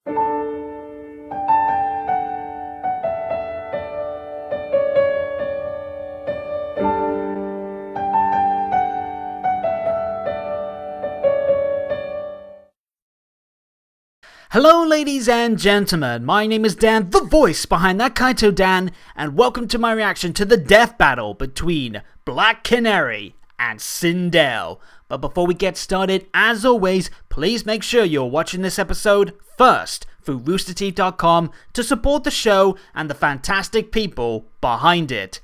Hello ladies and gentlemen, my name is Dan, the voice behind ThatKaitoDan, and welcome to my reaction to the death battle between Black Canary and Sindel. But before we get started, as always, please make sure you're watching this episode first through roosterteeth.com to support the show and the fantastic people behind it.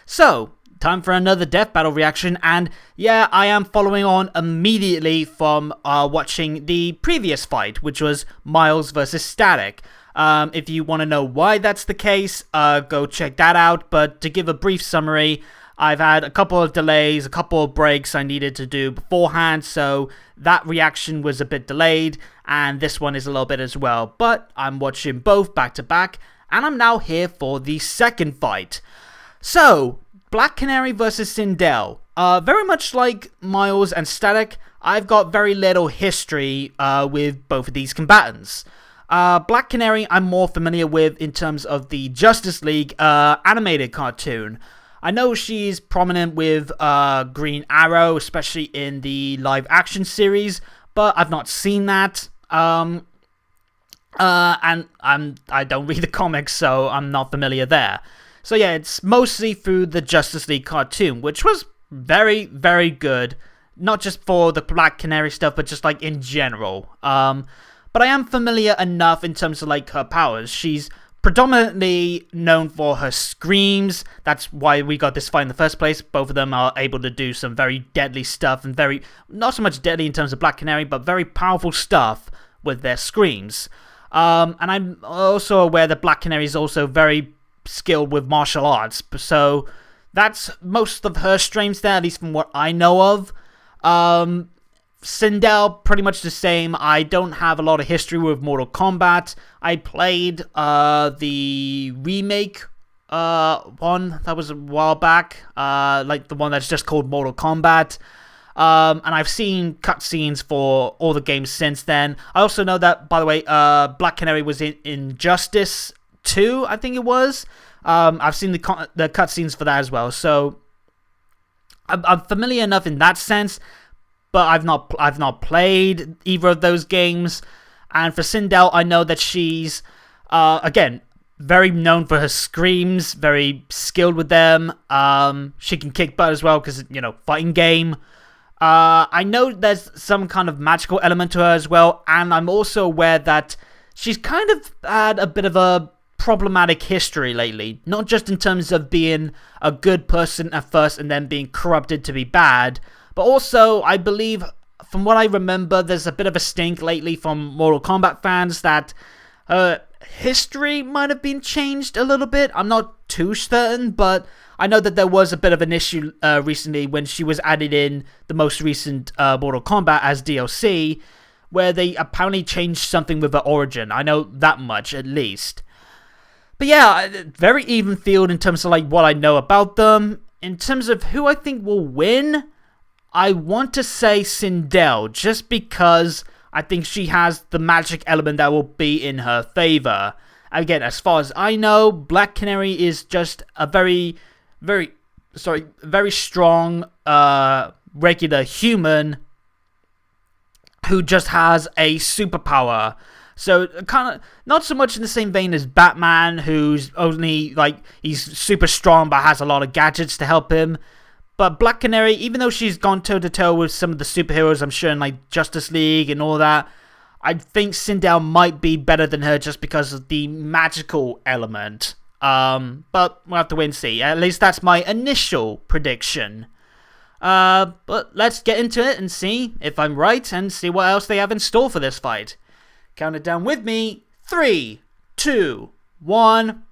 So, time for another death battle reaction, and yeah, I am following on immediately from watching the previous fight, which was Miles versus Static. If you want to know why that's the case, go check that out, but to give a brief summary, I've had a couple of delays, a couple of breaks I needed to do beforehand, so that reaction was a bit delayed, and this one is a little bit as well, but I'm watching both back to back, and I'm now here for the second fight. So, Black Canary versus Sindel. Very much like Miles and Static, I've got very little history with both of these combatants. Black Canary I'm more familiar with in terms of the Justice League animated cartoon. I know she's prominent with Green Arrow, especially in the live action series, but I've not seen that. And I don't read the comics, so I'm not familiar there. So yeah, it's mostly through the Justice League cartoon, which was very, very good. Not just for the Black Canary stuff, but just like in general. But I am familiar enough in terms of like her powers. She's predominantly known for her screams. That's why we got this fight in the first place. Both of them are able to do some very deadly stuff and very, not so much deadly in terms of Black Canary, but very powerful stuff with their screams. And I'm also aware that Black Canary is also very skilled with martial arts, so that's most of her strengths there, at least from what I know of. Sindel, pretty much the same. I don't have a lot of history with Mortal Kombat. I played the remake one that was a while back, like the one that's just called Mortal Kombat. And I've seen cutscenes for all the games since then. I also know that, by the way, Black Canary was in Injustice 2, I think it was. I've seen the cutscenes for that as well, so I'm familiar enough in that sense, but I've not played either of those games. And for Sindel, I know that she's again very known for her screams, very skilled with them. She can kick butt as well because, you know, fighting game. I know there's some kind of magical element to her as well, and I'm also aware that she's kind of had a bit of a problematic history lately, not just in terms of being a good person at first and then being corrupted to be bad, but also I believe, from what I remember, there's a bit of a stink lately from Mortal Kombat fans that her history might have been changed a little bit. I'm not too certain, but I know that there was a bit of an issue recently when she was added in the most recent Mortal Kombat as DLC, where they apparently changed something with her origin. I know that much, at least. But yeah, very even field in terms of like what I know about them. In terms of who I think will win, I want to say Sindel, just because I think she has the magic element that will be in her favor. Again, as far as I know, Black Canary is just a very strong, regular human who just has a superpower. So, kind of, not so much in the same vein as Batman, who's only, like, he's super strong but has a lot of gadgets to help him. But Black Canary, even though she's gone toe-to-toe with some of the superheroes, I'm sure, in, like, Justice League and all that, I think Sindel might be better than her just because of the magical element. But we'll have to wait and see. At least that's my initial prediction. But let's get into it and see if I'm right and see what else they have in store for this fight. Count it down with me. 3, 2, 1.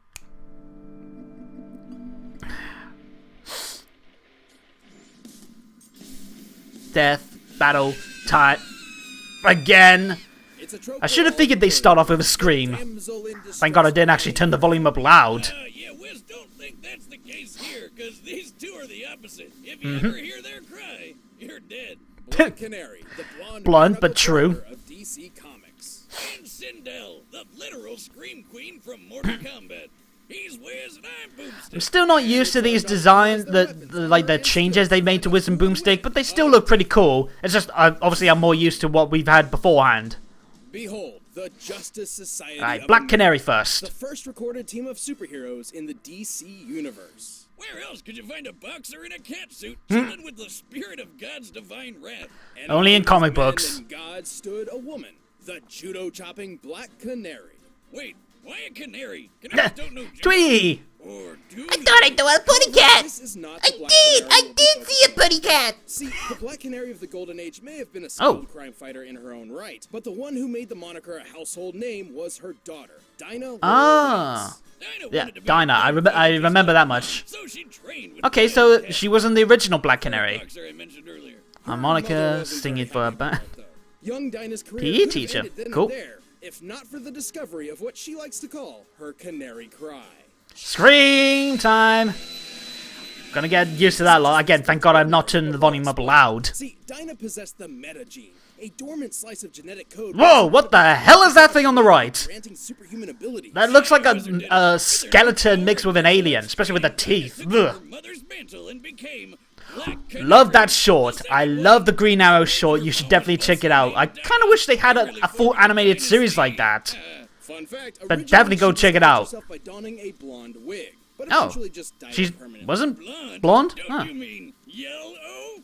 Death battle time again. I should have figured they start off with a scream. Thank God I didn't actually turn the volume up loud. Yeah, Wiz don't think that's the case here, because these two are the opposite. If you ever hear their cry, you're dead. Black Canary, the blonde Blunt but true. of DC Comics. And Sindel, the literal Scream Queen from Mortal Kombat. He's Wiz and I'm Boomstick. I'm still not used to these designs, the changes they made to Wiz and Boomstick, but they still look pretty cool. It's just, obviously I'm more used to what we've had beforehand. Behold, the Justice Society Alright, of Black America, Canary first. the first recorded team of superheroes in the DC universe. Where else could you find a boxer in a catsuit chilling with the spirit of God's divine wrath? And Only in among comic these men books. and God stood a woman, the judo-chopping Black Canary. Wait, why a canary? Canaries don't know judo. Twee! Or do I thought I saw a putty cat! This is not I the Black did! Canary I we'll be did focusing see a on. putty cat! See, the Black Canary of the Golden Age may have been a Oh. skilled crime fighter in her own right, but the one who made the moniker a household name was her daughter, Dinah. Ah. Dinah Yeah, wanted to be Dinah, I remember that much. So she trained with Okay, Black so Cat, she wasn't the original Black Canary. boxer I mentioned earlier. Her Harmonica, mother wasn't singing very for a happy band. about it, though. Young Dinah's career PE could have teacher. ended then and Cool. there, if not for the discovery of what she likes to call her canary cry. Scream time! Gonna get used to that a lot. Again, thank God I'm not turning the volume up loud. See, Dinah possessed the meta gene, a dormant slice of genetic code. Whoa, what the hell is that thing on the right? Granting superhuman abilities. That looks like a skeleton mixed with an alien, especially with the teeth. Took her Ugh. mother's mantle and became Black Love that Canary. short. I love the Green Arrow short. You should definitely check it out. I kind of wish they had a full animated series like that. Fun fact, But originally definitely go she check it disguised out. herself by donning a blonde wig, but Oh, eventually just dyed she it permanently. wasn't Blonde? blonde? Don't Huh. you mean yellow?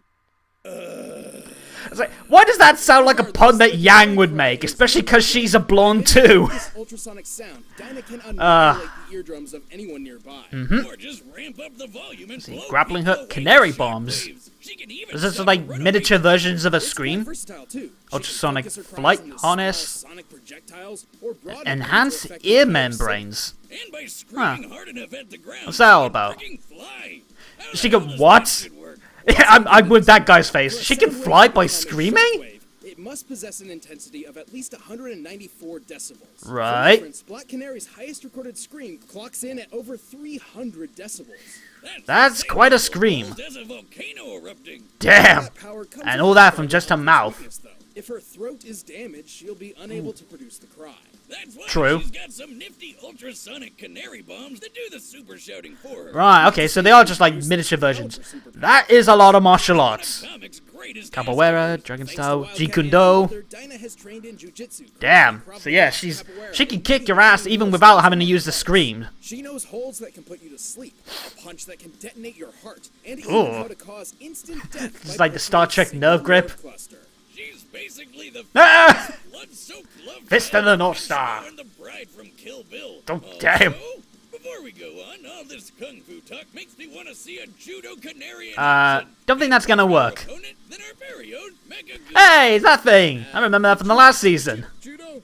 It's like, why does that sound like a pun that Yang would make? Especially because she's a blonde too. This ultrasonic sound, Dinah can annihilate the eardrums of anyone nearby. Or just ramp up the volume and blow grappling people hook, away canary with bombs. shockwaves. She can even Is this stop like runaway miniature versions of a It's quite Scream? versatile, too. She can Ultrasonic focus her cries flight into harness. small sonic projectiles or broad Enhanced effective ear noise. membranes. And by screaming hard enough at the ground, What's that all she can about? freaking fly. How She the can hell does what? that shit work? I'm with that guy's face. For a She can sound wave fly to by become a screaming? shockwave, it must possess an intensity of at least 194 decibels. Right. For reference, Black Canary's highest recorded scream clocks in at over 300 decibels. That's the quite a same scream. level as a volcano erupting. Damn. That power comes And with all that the from threat just her of mouth. weakness, though. If her throat is damaged, she'll be unable to produce the cry. That's why True. she's got some nifty ultrasonic canary bombs that do the super shouting for her. Right, okay, so they are just like miniature versions. That is a lot of martial One of arts. comics' greatest Capoeira, assets. Dragon Thanks to Style, Wildcat Jeet and Kune Do. Mother, Dinah has trained in jujitsu. Damn. Krav So yeah, Maga, capoeira, she can kick your ass even without having to use the scream. She knows holds that can put you to sleep, a punch that can detonate your heart, and even Ooh. how to cause instant death. It's by like the Star pressing a Trek single nerve grip. nerve cluster. She's basically the Ah! blood-soaked love Fist child of the North of Star. Pinocchio and the bride from Kill Bill. Oh, damn. Also, before we go on, all this kung fu talk makes me want to see a judo canary in Uh, action. don't think that's gonna work. Opponent, then our very own Mecha Goose. Hey, it's that thing! I remember that from the last season. Judo.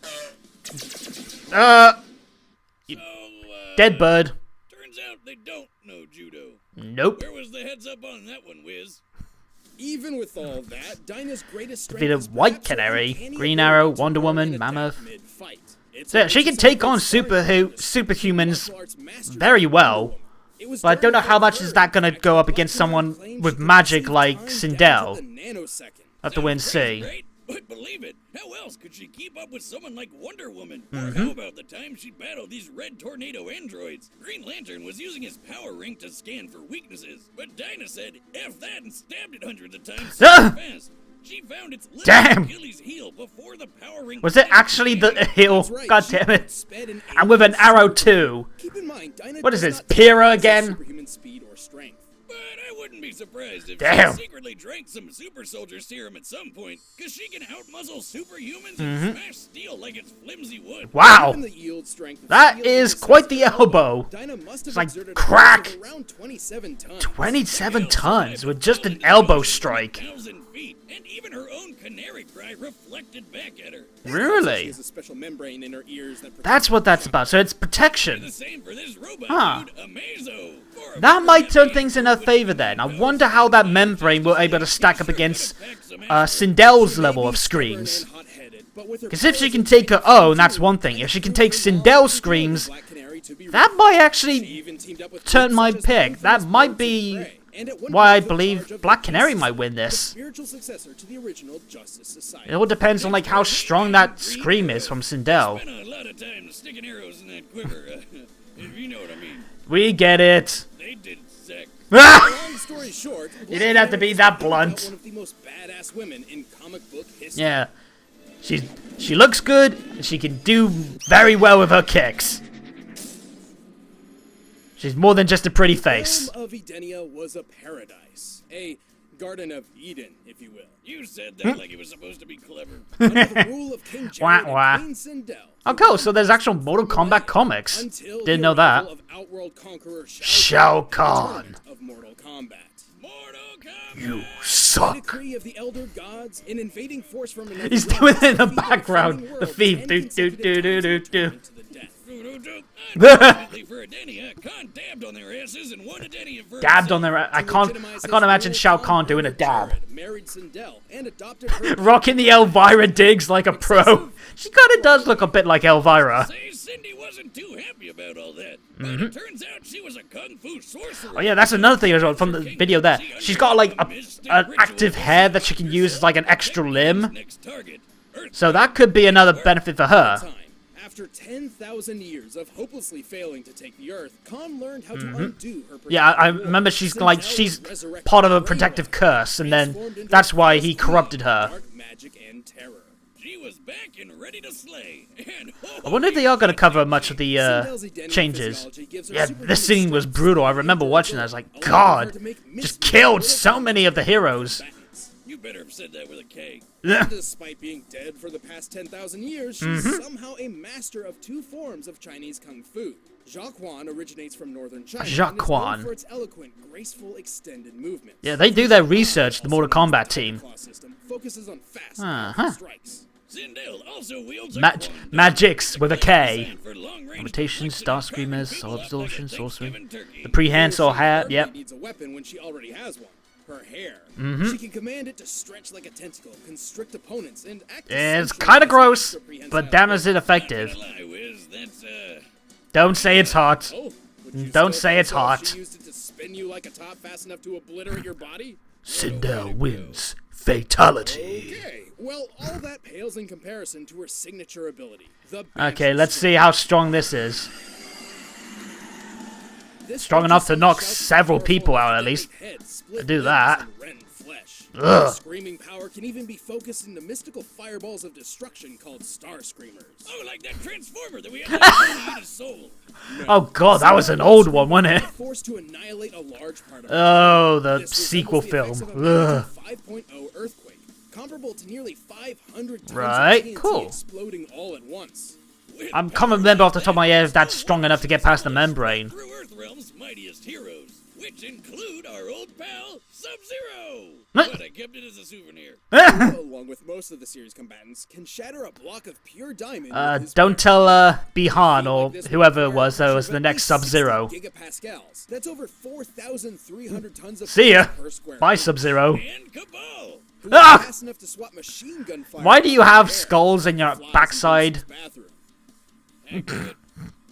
Uh, So, dead bird. turns out they don't know judo. Nope. Where was the heads up on that one, Wiz? Even with all that, Dinah's greatest strength Defeated is White perhaps her Canary, uncanny Green ability Arrow, to Wonder turn Woman, and adapt Mammoth. mid-fight. It's So a she can exercise take on that started with superhumans martial arts master very well. Wonder Woman. It was But I don't know how much is during that her gonna time go up that against Black Canary someone claimed with she could magic see like time Sindel. down to the nanosecond. Have to win Sounds C. crazy, right? But believe it, how else could she keep up with someone like Wonder Woman? Or how about the time she battled these red tornado androids? Green Lantern was using his power ring to scan for weaknesses, but Dinah said F that and stabbed it hundreds of times so Ah! fast. She found its little Damn! Achilles heel before the power ring. Was it snapped actually the again. hill? That's right, God she damn it. sped an And with an 8 arrow too. Keep in mind, Dinah What is does this, not Pyrrha possess again? Superhuman speed or strength. But I wouldn't be surprised if Damn. she secretly drank some super soldier serum at some point, because she can outmuscle superhumans Mm-hmm. and smash steel like it's flimsy wood. Wow. Given the yield strength of That steel is and quite the size of elbow. Dinah must have It's like exerted a crack. force of around 27 tons. 27 tons with just an elbow strike. 1,000 feet, and even her own canary cry reflected back at her. She Really? has a special membrane in her ears that protects That's what that's about. So it's The protection. same for this robot Huh. dude, Amazo. For a That might turn Batman things in her with favor then. I windows, wonder how that membrane will able to stack up against Sindel's level of screams. Because if she can take her own, that's one thing. If she can take Sindel's screams, that might actually turn my pick. That might be and at one why I point took believe charge of Black the Canary Peace might win Society, the this. spiritual successor to the original Justice Society. It all depends on like how strong that scream is from Sindel. Spent a lot of time sticking arrows in that quiver, if you know what I mean. We get it. They did sex. Long story short, You didn't have to be that blunt. One of the most badass women in comic book history. Yeah. She looks good, and she can do very well with her kicks. She's more than just a pretty face. The realm of Edenia was a paradise, a Garden of Eden, if you will. You said that like it was supposed to be clever. Under the rule of King Jared Wah. and Queen Sindel. Oh, cool. So there's actual Mortal Kombat comics. Until Didn't the know that. arrival of Outworld Conqueror Shao Kahn, Kahn. tournament of Mortal Kombat. Mortal Kombat! You The suck. decree of the Elder Gods, an invading force from another He's realm, doing it in the defeated background. fighting The world theme. 10 Do, do, consecutive do, do, times do, and do. returned to the death. Unfortunately for Edenia, Khan dabbed on their asses and won Edenia for Dabbed on himself. their. I can't imagine Shao Kahn doing a dab. Married Sindel and adopted her Rocking the Elvira digs like a pro. She kind of does look a bit like Elvira. Say Cindy wasn't too happy about all that, but it turns out she was a kung fu sorcerer. Oh yeah, that's another thing as well from the video there. She's got like an active hair that she can use as like an extra limb. Next target, Earth. So that could be another benefit for her. time. After 10,000 years of hopelessly failing to take the Earth, Khan learned how to undo her Yeah, I protective remember rule. she's Sindel like was she's resurrected part of a brainwashed, protective curse, and then transformed into that's a why fierce he queen corrupted of her. Dark magic and terror. She was back and ready to slay. And I wonder if they are going to cover much of the Sindel's Edenian changes. physiology gives her Yeah, superhuman this scene was strength, brutal. I remember watching that. I was like, allowing her God, to make just misty killed little so many of the heroes. combatants. you better have said that with a K. Despite being dead for the past 10,000 years, she's somehow a master of two forms of Chinese kung fu. Jiaquan originates from northern China and is Jiaquan. known for its eloquent, graceful, extended movements. Yeah, they do their research, the Mortal Kombat team. Claw system focuses on fast, Uh-huh. strikes. Sindel also wields a Magics with a K. for long-range Limitations, deflection Star and carving Screamers, people Soul up Absorption, like a Sorcery. Thanksgiving turkey. The prehensile hat, Hardly yep. needs a weapon when she already has one. Her hair. She can command it to stretch like a tentacle, constrict opponents, and act It's essentially kind of as an gross, extra prehensile but damn is it Not effective. gonna lie, Wiz, that's Don't say it's hot. Oh, would you Don't still say think it's so if hot. She used it to spin you like a top fast enough to obliterate your body? Sindel wins. Fatality. Okay, well, all that pales in comparison to her signature ability. The Okay, let's see how strong this is. This strong enough to knock shouts several powerful people out, at deadly least. heads, split Do limbs, that. and rend flesh. Ugh. Her screaming power can even be focused into mystical fireballs of destruction called Star Screamers. oh, like that transformer that we had to eat his soul. Oh god, that was an old one, wasn't it? Forced to annihilate a large part of Oh, the This sequel resembles film. the Ugh. effects of a magnitude 5.0 earthquake, comparable to nearly 500 tons Right, of TNT cool. exploding all at once. I can't remember off the top of my head if that's strong enough to get past the membrane. Through Earthrealm's mightiest heroes, which include our old pal, Sub-Zero. Huh? But I kept it as a souvenir. Along with most of the series combatants, can shatter a block of pure diamond. with his Don't power. tell, Bihan or Like this would whoever it require was that pressure was of the at next least Sub-Zero. 60 gigapascals. That's over 4,300 tons of See ya. force per square Bye, meter. Sub-Zero. And Cabal. Who Ah! is fast enough to swap machine gun fire Why do you in have the air, skulls in your flies into backside? his bathroom. Accurate.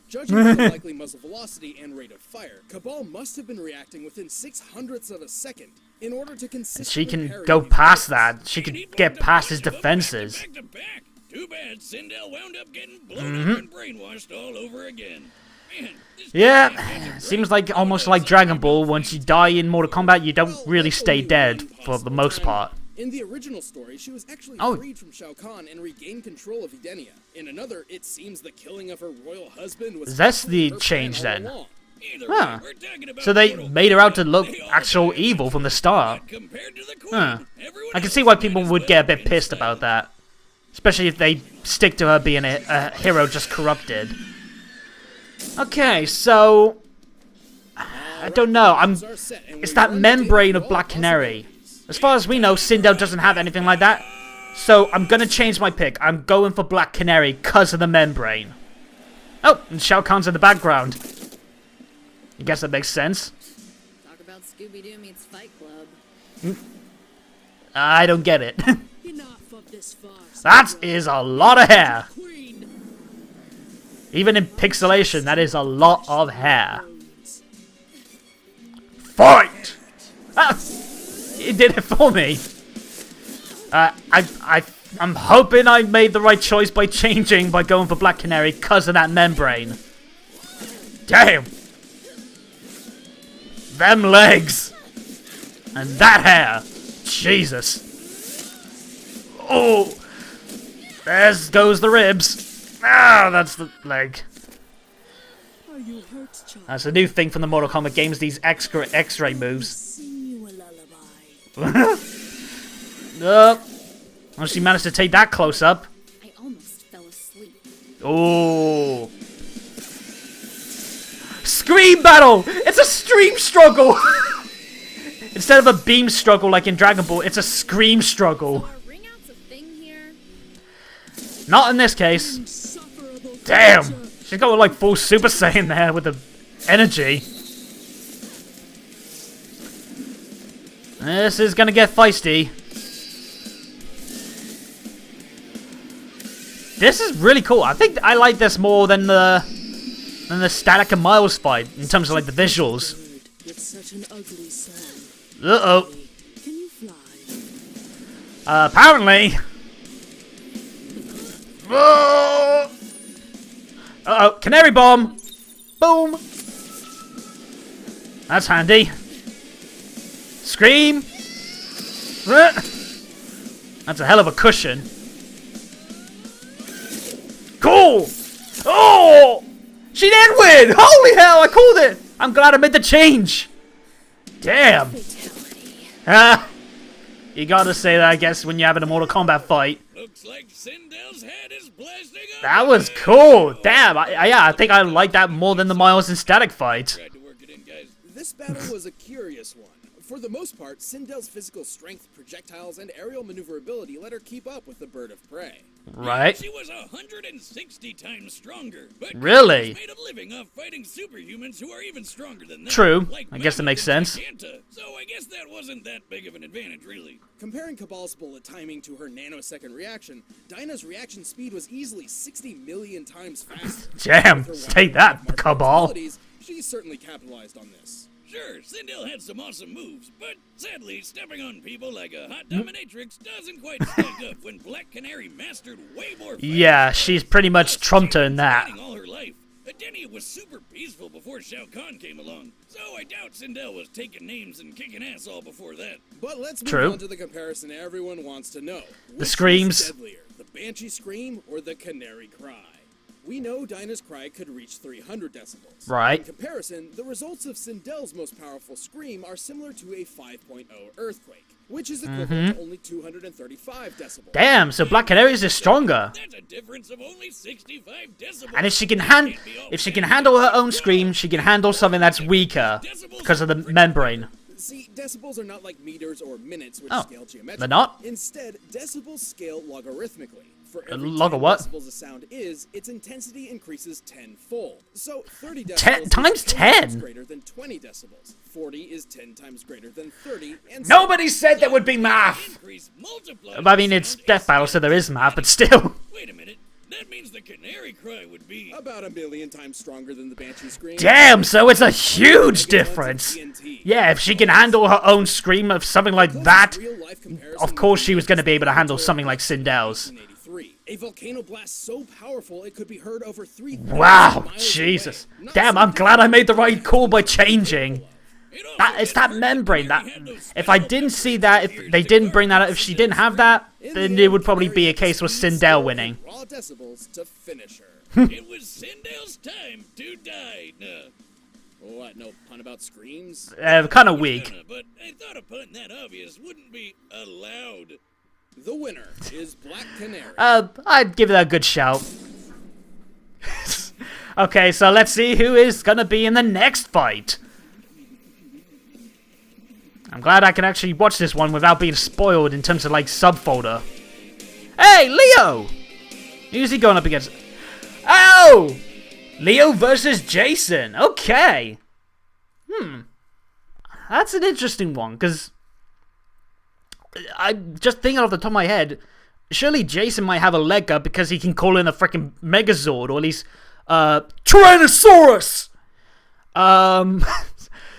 Judging from the likely muzzle velocity and rate of fire, Cabal must have been reacting within 600ths of a second in order to consistently She can parry go these past bullets. that. She And can he get blocked a past his bunch of 'em defenses. Back to back. Too bad Sindel wound up getting blown up and brainwashed all over again. Man, this Yeah, guy has a seems great like almost like photos. Dragon Ball. Once you die in Mortal Kombat, you don't Well, really that's stay only dead one for the possible most timeline. part. In the original story, she was actually Oh. freed from Shao Kahn and regained control of Edenia. In another, it seems the killing of her royal husband was That's actually the her change plan all then. along. Either Huh. way, we're talking about So they Mortal made her out to Kombat. look They all actual die evil from the start. But compared to the queen, Huh. everyone I can else see why might people as would well get a bit been pissed silent. about that. Especially if they stick to her being a hero just corrupted. Okay, so... I don't know. It's that membrane of Black Canary. As far as we know, Sindel doesn't have anything like that. So I'm gonna change my pick. I'm going for Black Canary because of the membrane. Oh, and Shao Kahn's in the background. I guess that makes sense. Talk about Scooby-Doo meets Fight Club. I don't get it. Enough of this farce. That is a lot of hair. Queen. Even in pixelation, that is a lot of hair. Fight! He did it for me. I'm hoping I made the right choice by going for Black Canary because of that membrane. Damn. Them legs. And that hair. Jesus. Oh. There goes the ribs. Ah, that's the leg. Are you hurt, child? That's a new thing from the Mortal Kombat games, these X-ray moves. Sing you a lullaby. Nope. Well, she managed to take that close up. I almost fell asleep. Oh. Scream battle! It's a stream struggle! Instead of a beam struggle like in Dragon Ball, it's a scream struggle. Are ring outs a thing here? Not in this case. Insufferable Damn! torture. She's got like full Super Saiyan there with the energy. This is gonna get feisty. This is really cool. I think I like this more than the Static and Miles fight in terms of like the visuals. With such an ugly song. Uh-oh. Can you fly? Apparently. Uh-oh. Canary bomb. Boom. That's handy. Scream. That's a hell of a cushion. Cool! Oh! She did win! Holy hell, I called it! I'm glad I made the change! Damn! You gotta say that, I guess, when you're having a Mortal Kombat fight. Looks like Sindel's head is blasting up. That was cool! Damn, yeah, I think I like that more than the Miles and Static fight. Tried to work it in, guys. This battle was a curious one. For the most part, Sindel's physical strength, projectiles, and aerial maneuverability let her keep up with the bird of prey. Right? She was 160 times stronger. But Really? made a living off fighting superhumans who are even stronger than them. True. Like I guess that makes Mammoth sense. and Giganta. So I guess that wasn't that big of an advantage, really. Comparing Cabal's bullet timing to her nanosecond reaction, Dinah's reaction speed was easily 60 million times faster. Damn, With her take wide that, martial Cabal. abilities, she certainly capitalized on this. Sure, Sindel had some awesome moves, but sadly, stepping on people like a hot dominatrix doesn't quite stack up when Black Canary mastered way more fighting. Yeah, she's pretty much trumped her in that. Fighting all her life. Adenia was super peaceful before Shao Kahn came along, so I doubt Sindel was taking names and kicking ass all before that. But let's move True. on to the comparison everyone wants to know. The Which screams. was deadlier, the Banshee scream or the Canary cry? We know Dinah's cry could reach 300 decibels. Right. In comparison, the results of Sindel's most powerful scream are similar to a 5.0 earthquake, which is equivalent to only 235 decibels. Damn, so Black Canary's is stronger. That's a difference of only 65 decibels. And if she can handle her own scream, she can handle something that's weaker because of the membrane. See, decibels are not like meters or minutes, which Oh, scale geometrically. they're not? Instead, decibels scale logarithmically. For every Log 10 of what? decibels a sound is, its intensity increases tenfold. So 30 decibels 10 times is 10 times 10? greater than 20 decibels. 40 is 10 times greater than 30, and so Nobody said there would be math. Increase multiplies I mean, the it's sound Death Battle, so there is math, but still. Wait a minute. That means the Canary cry would be... about 1,000,000 times stronger than the Banshee scream. Damn, so it's a huge difference. Yeah, if she can handle her own scream of something like that, of course she was going to be able to handle something like Sindel's. 1983. A volcano blast so powerful it could be heard over 3,000 Wow, miles Jesus. away. Not Damn, I'm something glad I like made the that. right call by changing. It also It's that gets hurt membrane. when That you had those if I special didn't powers see that, if weird they to didn't guard bring that up, if she didn't have that, then it would probably be a case with Sindel winning. Raw decibels to finish her. It was Sindel's time to die. Nah. What? No pun about screams? Kind of weak. But I thought a pun that obvious wouldn't be allowed. The winner is Black Canary. I'd give that a good shout. Okay, so let's see who is gonna be in the next fight. I'm glad I can actually watch this one without being spoiled in terms of like subfolder. Hey, Leo! Who's he going up against? Oh! Leo versus Jason. Okay. That's an interesting one, because I'm just thinking off the top of my head, surely Jason might have a leg up because he can call in a freaking Megazord, or at least, Tyrannosaurus!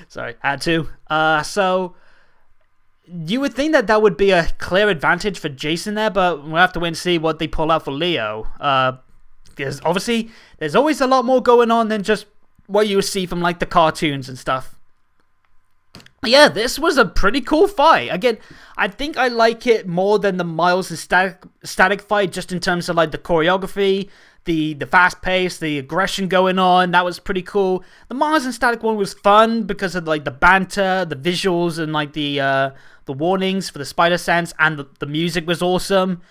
Sorry, had to. So, you would think that that would be a clear advantage for Jason there, but we'll have to wait and see what they pull out for Leo. Because obviously, there's always a lot more going on than just what you see from like the cartoons and stuff. But yeah, this was a pretty cool fight. Again, I think I like it more than the Miles and Static fight, just in terms of like the choreography, the fast pace, the aggression going on. That was pretty cool. The Miles and Static one was fun because of like the banter, the visuals, and like the warnings for the spider sense, and the music was awesome.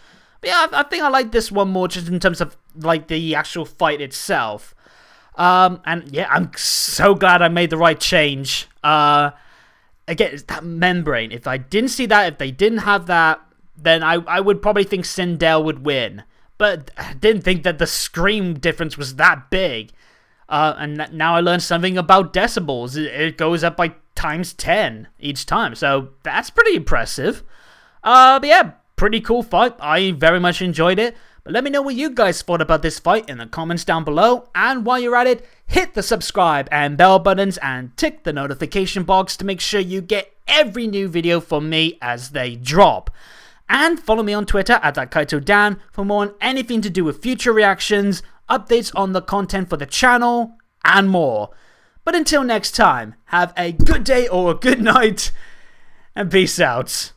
But yeah, I think I like this one more just in terms of like the actual fight itself. And yeah, I'm so glad I made the right change. Again, it's that membrane. If I didn't see that, if they didn't have that, then I would probably think Sindel would win. But I didn't think that the scream difference was that big. And now I learned something about decibels. It goes up by times 10 each time. So that's pretty impressive. But yeah, pretty cool fight. I very much enjoyed it. But let me know what you guys thought about this fight in the comments down below. And while you're at it, hit the subscribe and bell buttons and tick the notification box to make sure you get every new video from me as they drop. And follow me on Twitter at ThatKaitoDan for more on anything to do with future reactions, updates on the content for the channel, and more. But until next time, have a good day or a good night, and peace out.